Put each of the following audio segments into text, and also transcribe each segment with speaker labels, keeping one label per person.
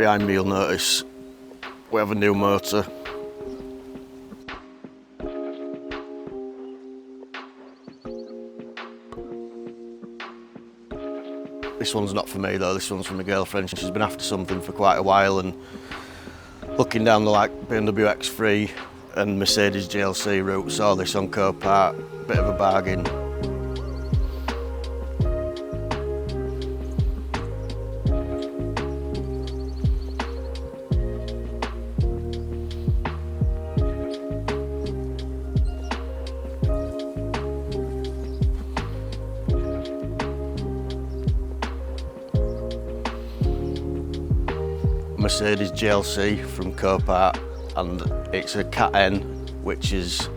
Speaker 1: behind me, you'll notice we have a new motor. This one's not for me though, this one's for my girlfriend. She's been after something for quite a while, and looking down the like BMW X3 and Mercedes GLC route, saw this on Copart, bit of a bargain. Mercedes GLC from Copart, and it's a Cat N, which is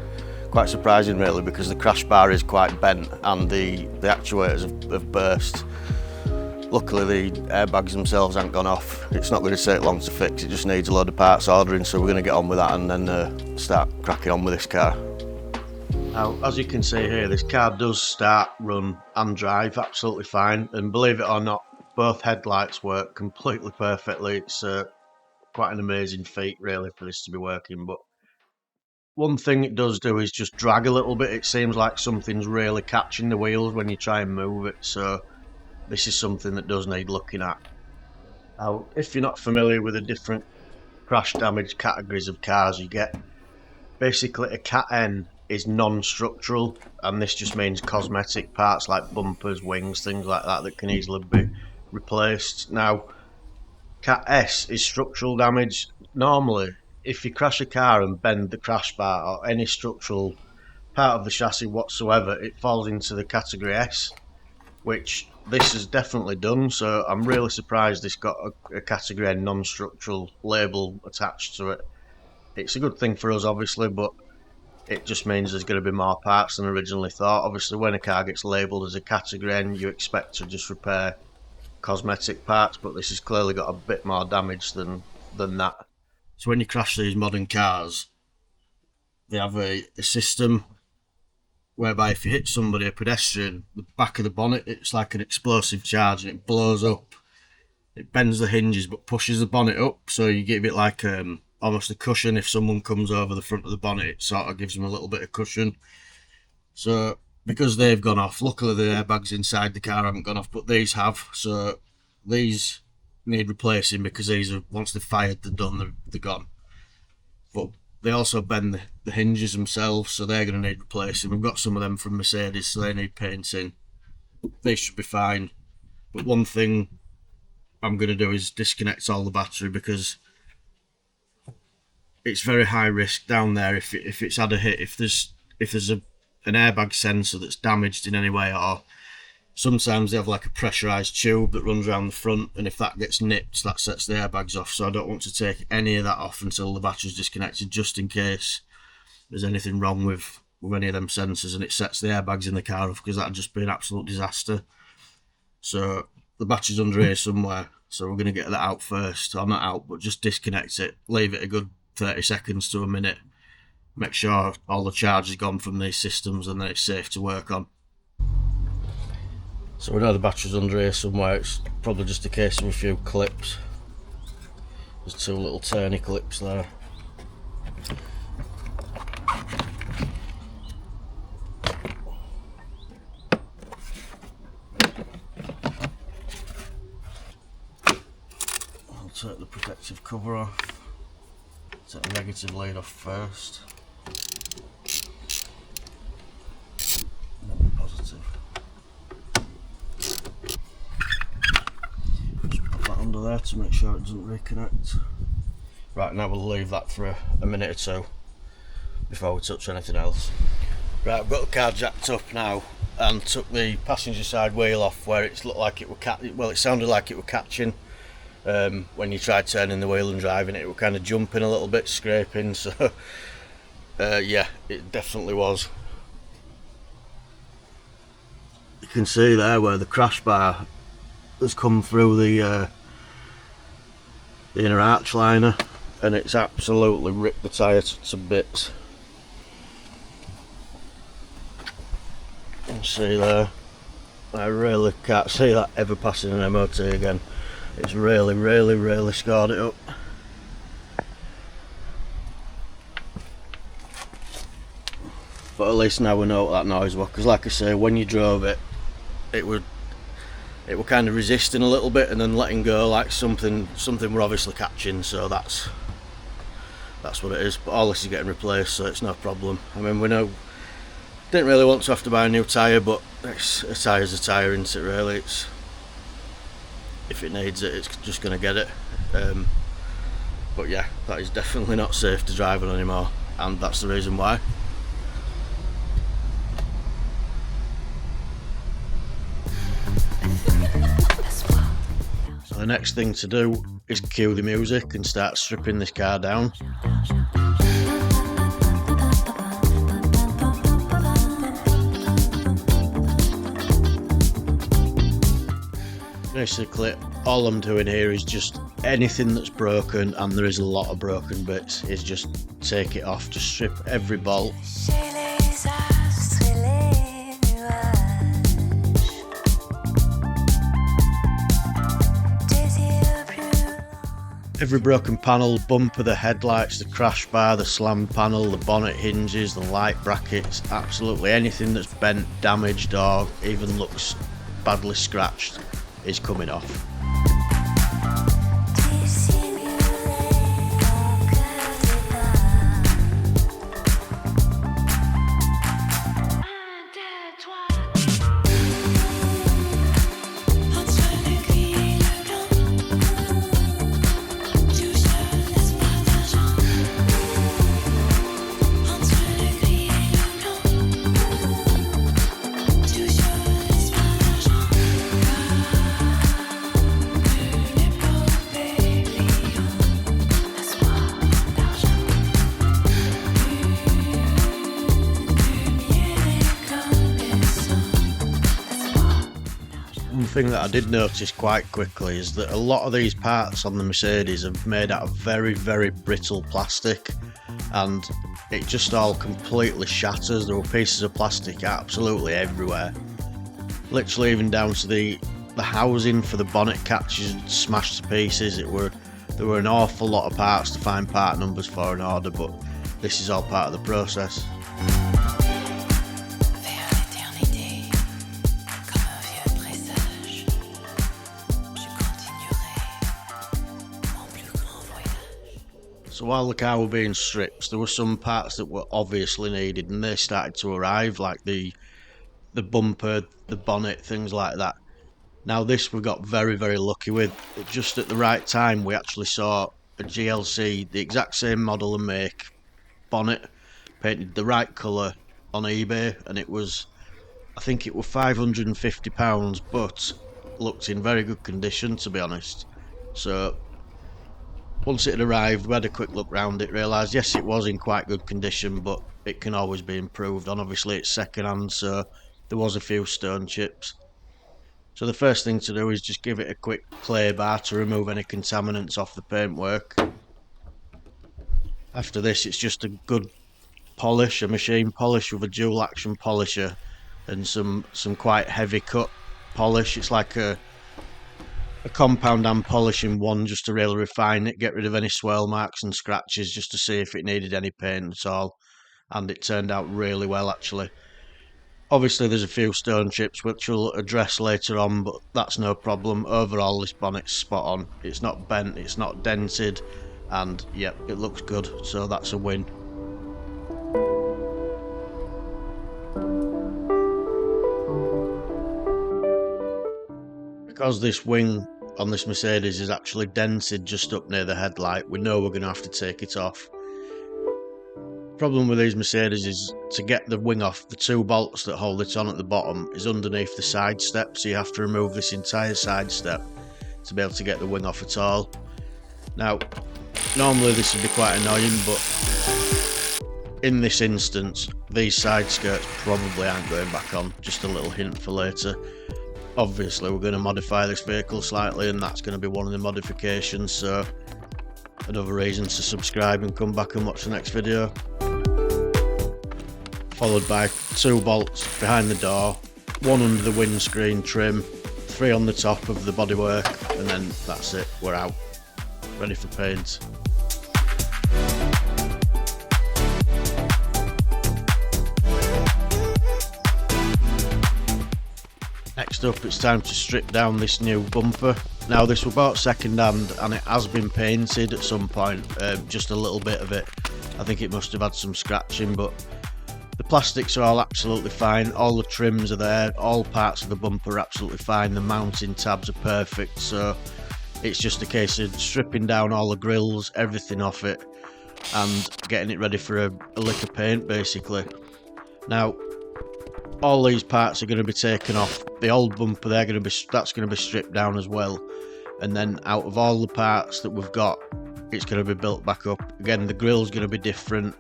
Speaker 1: quite surprising really, because the crash bar is quite bent and the actuators have burst. Luckily the airbags themselves haven't gone off. It's not going to take long to fix, it just needs a load of parts ordering, so we're going to get on with that and then start cracking on with this car. Now, as you can see here, this car does start, run and drive absolutely fine, and believe it or not, both headlights work completely perfectly. It's quite an amazing feat really for this to be working, but one thing it does do is just drag a little bit. It seems like something's really catching the wheels when you try and move it, so this is something that does need looking at. Now, if you're not familiar with the different crash damage categories of cars you get, basically a Cat N is non-structural, and this just means cosmetic parts like bumpers, wings, things like that that can easily be replaced. Now, Cat S is structural damage. Normally, if you crash a car and bend the crash bar or any structural part of the chassis whatsoever, it falls into the category S, which this has definitely done, so I'm really surprised this got a category N non-structural label attached to it. It's a good thing for us obviously, but it just means there's going to be more parts than originally thought. Obviously when a car gets labelled as a category N, you expect to just repair cosmetic parts, but this has clearly got a bit more damage than that. So when you crash these modern cars, they have a system whereby if you hit somebody, a pedestrian, the back of the bonnet, it's like an explosive charge and it blows up. It bends the hinges but pushes the bonnet up, so you give it like almost a cushion. If someone comes over the front of the bonnet, it sort of gives them a little bit of cushion. So because they've gone off, luckily the airbags inside the car haven't gone off, but these have, so these need replacing because these are, once they're fired, they're done, they're gone. But they also bend the hinges themselves, so they're going to need replacing. We've got some of them from Mercedes, so they need painting. They should be fine, but one thing I'm going to do is disconnect all the battery, because it's very high risk down there if it's had a hit, if there's an airbag sensor that's damaged in any way, or sometimes they have like a pressurized tube that runs around the front, and if that gets nipped, that sets the airbags off. So I don't want to take any of that off until the battery's disconnected, just in case there's anything wrong with any of them sensors and it sets the airbags in the car off, because that'd just be an absolute disaster. So the battery's under here somewhere, so we're going to get that out first, or not out, but just disconnect it, leave it a good 30 seconds to a minute, make sure all the charge is gone from these systems and then it's safe to work on. So we know the battery's under here somewhere. It's probably just a case of a few clips. There's two little turny clips there. I'll take the protective cover off. Take the negative lead off first. And then the positive. Just put that under there to make sure it doesn't reconnect. Right, now we'll leave that for a minute or two before we touch anything else. Right, I've got the car jacked up now and took the passenger side wheel off where it looked like it were it sounded like it were catching. When you tried turning the wheel and driving it, it was kind of jumping a little bit, scraping, so yeah, it definitely was. You can see there where the crash bar has come through the inner arch liner, and it's absolutely ripped the tyre to bits. You can see there, I really can't see that ever passing an MOT again. It's really scored it up. But at least now we know what that noise was, because like I say, when you drove it, it were kind of resisting a little bit and then letting go, like something were obviously catching. So that's what it is. But all this is getting replaced, so it's no problem. I mean, we know, didn't really want to have to buy a new tyre, but a tyre's a tyre, isn't it really? It's, if it needs it, it's just going to get it. But yeah, that is definitely not safe to drive on anymore, and that's the reason why. So the next thing to do is cue the music and start stripping this car down. Basically, all I'm doing here is just anything that's broken, and there is a lot of broken bits, is just take it off, just strip every bolt. Every broken panel, bumper, the headlights, the crash bar, the slam panel, the bonnet hinges, the light brackets, absolutely anything that's bent, damaged, or even looks badly scratched is coming off. One thing that I did notice quite quickly is that a lot of these parts on the Mercedes are made out of very brittle plastic, and it just all completely shatters. There were pieces of plastic absolutely everywhere, literally even down to the housing for the bonnet catches smashed to pieces. There were an awful lot of parts to find part numbers for an order, but this is all part of the process. So while the car were being stripped, there were some parts that were obviously needed, and they started to arrive, like the bumper, the bonnet, things like that. Now this we got very lucky with. Just at the right time we actually saw a GLC, the exact same model and make, bonnet, painted the right colour on eBay, and it was, I think it was £550, but looked in very good condition, to be honest. So once it had arrived, we had a quick look round it, realised yes, it was in quite good condition, but it can always be improved on. Obviously it's second hand, so there was a few stone chips. So the first thing to do is just give it a quick clay bar to remove any contaminants off the paintwork. After this, it's just a good polish, a machine polish with a dual action polisher and some quite heavy cut polish. It's like a compound and polishing one, just to really refine it, get rid of any swirl marks and scratches, just to see if it needed any paint at all. And it turned out really well, actually. Obviously there's a few stone chips which we'll address later on, but that's no problem. Overall this bonnet's spot on. It's not bent, it's not dented, and yep, it looks good, so that's a win. Because this wing on this Mercedes is actually dented just up near the headlight, we know we're going to have to take it off. Problem with these Mercedes is, to get the wing off, the two bolts that hold it on at the bottom is underneath the side step, so you have to remove this entire side step to be able to get the wing off at all. Now normally this would be quite annoying, but in this instance these side skirts probably aren't going back on. Just a little hint for later. Obviously we're going to modify this vehicle slightly, and that's going to be one of the modifications, so another reason to subscribe and come back and watch the next video. Followed by two bolts behind the door, one under the windscreen trim, three on the top of the bodywork, and then that's it, we're out, ready for paint. Next up, it's time to strip down this new bumper. Now this was bought second hand and it has been painted at some point, just a little bit of it. I think it must have had some scratching, but the plastics are all absolutely fine, all the trims are there, all parts of the bumper are absolutely fine, the mounting tabs are perfect, so it's just a case of stripping down all the grills, everything off it, and getting it ready for a lick of paint basically. Now all these parts are going to be taken off. The old bumper that's going to be stripped down as well, and then out of all the parts that we've got, it's going to be built back up. Again, the grill's going to be different,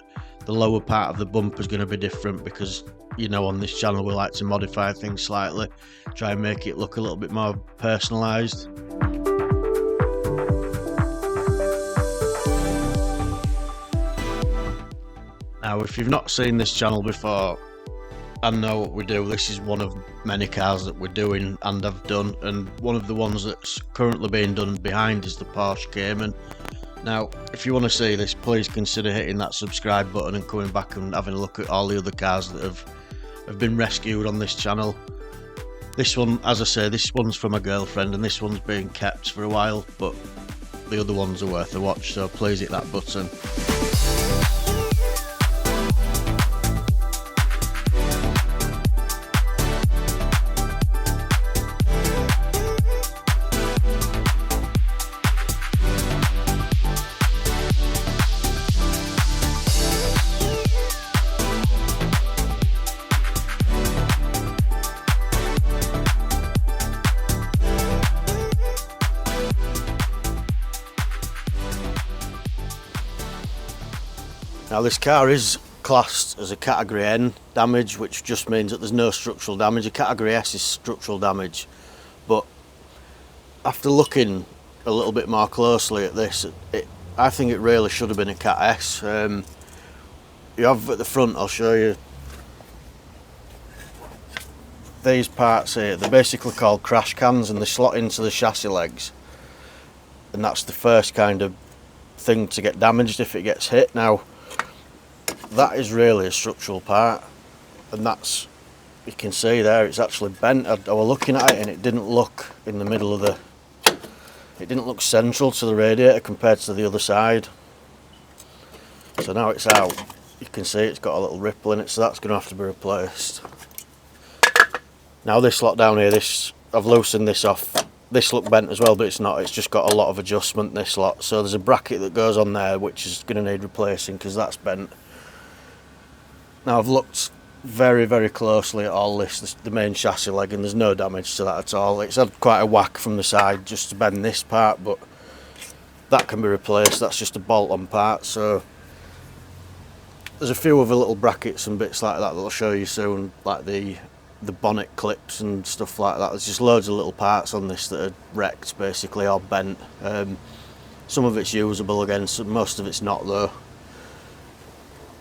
Speaker 1: the lower part of the bumper is going to be different, because you know on this channel we like to modify things slightly, try and make it look a little bit more personalised. Now if you've not seen this channel before and know what we do, this is one of many cars that we're doing and have done, and one of the ones that's currently being done behind is the Porsche Cayman. Now if you want to see this, please consider hitting that subscribe button and coming back and having a look at all the other cars that have been rescued on this channel. This one, as I say, this one's from a girlfriend and this one's being kept for a while, but the other ones are worth a watch, so please hit that button. Now this car is classed as a Category N damage, which just means that there's no structural damage. A Category S is structural damage, but after looking a little bit more closely at this, I think it really should have been a Cat S. You have at the front, I'll show you, these parts here, they're basically called crash cans and they slot into the chassis legs, and that's the first kind of thing to get damaged if it gets hit. Now that is really a structural part, and that's, you can see there, it's actually bent. I was looking at it and it didn't look in the middle of the, it didn't look central to the radiator compared to the other side. So now it's out, you can see it's got a little ripple in it, so that's going to have to be replaced. Now this lot down here, I've loosened this off. This looked bent as well, but it's not, it's just got a lot of adjustment, this lot. So there's a bracket that goes on there which is going to need replacing because that's bent. Now I've looked very, very closely at all this, the main chassis leg, and there's no damage to that at all. It's had quite a whack from the side just to bend this part, but that can be replaced. That's just a bolt on part. So there's a few other little brackets and bits like that that I'll show you soon, like the bonnet clips and stuff like that. There's just loads of little parts on this that are wrecked basically, or bent. Some of it's usable again, so most of it's not though.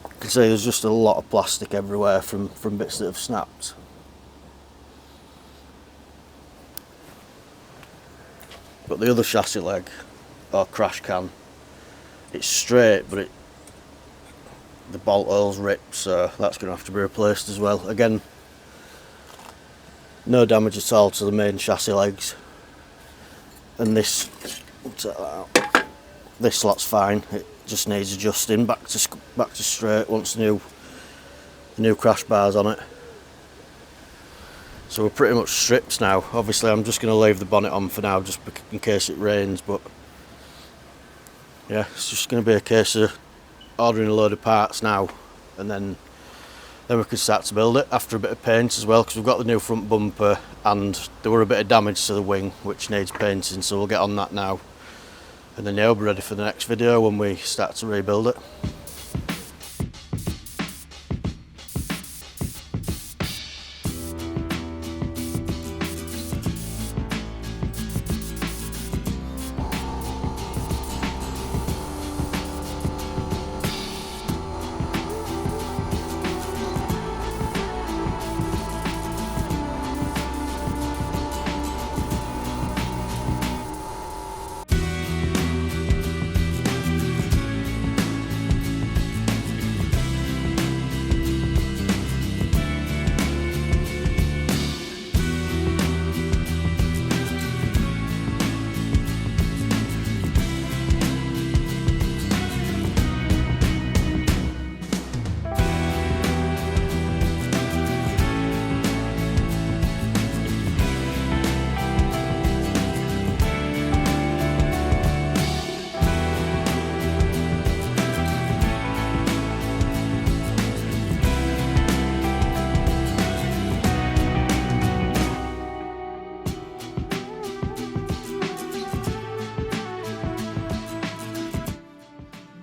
Speaker 1: You can see there's just a lot of plastic everywhere from bits that have snapped. But the other chassis leg, or crash can, it's straight, but the bolt hole's ripped, so that's going to have to be replaced as well. Again, no damage at all to the main chassis legs, and this, this slot's fine. It just needs adjusting back to straight once the new crash bar's on it. So we're pretty much stripped now. Obviously I'm just going to leave the bonnet on for now, just in case it rains, but yeah, it's just going to be a case of ordering a load of parts now, and then we can start to build it after a bit of paint as well, because we've got the new front bumper and there were a bit of damage to the wing which needs painting, so we'll get on that now. And then yeah, we'll be ready for the next video when we start to rebuild it.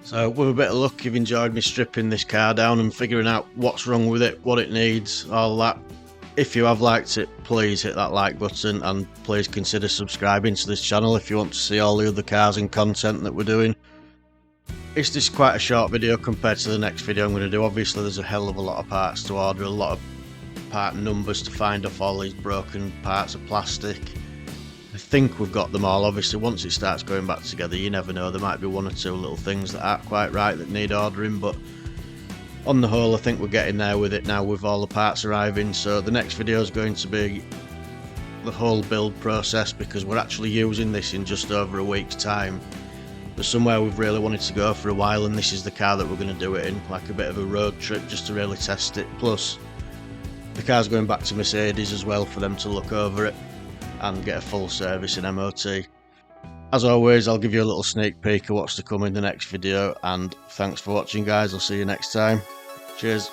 Speaker 1: So with a bit of luck, you've enjoyed me stripping this car down and figuring out what's wrong with it, what it needs, all that. If you have liked it, please hit that like button and please consider subscribing to this channel if you want to see all the other cars and content that we're doing. It's just quite a short video compared to the next video I'm going to do. Obviously there's a hell of a lot of parts to order, a lot of part numbers to find off all these broken parts of plastic. I think we've got them all. Obviously once it starts going back together, you never know, there might be one or two little things that aren't quite right that need ordering, but on the whole I think we're getting there with it now with all the parts arriving. So the next video is going to be the whole build process, because we're actually using this in just over a week's time. There's somewhere we've really wanted to go for a while, and this is the car that we're going to do it in, like a bit of a road trip just to really test it. Plus the car's going back to Mercedes as well for them to look over it and get a full service and MOT. As always, I'll give you a little sneak peek of what's to come in the next video, and thanks for watching guys. I'll see you next time. Cheers.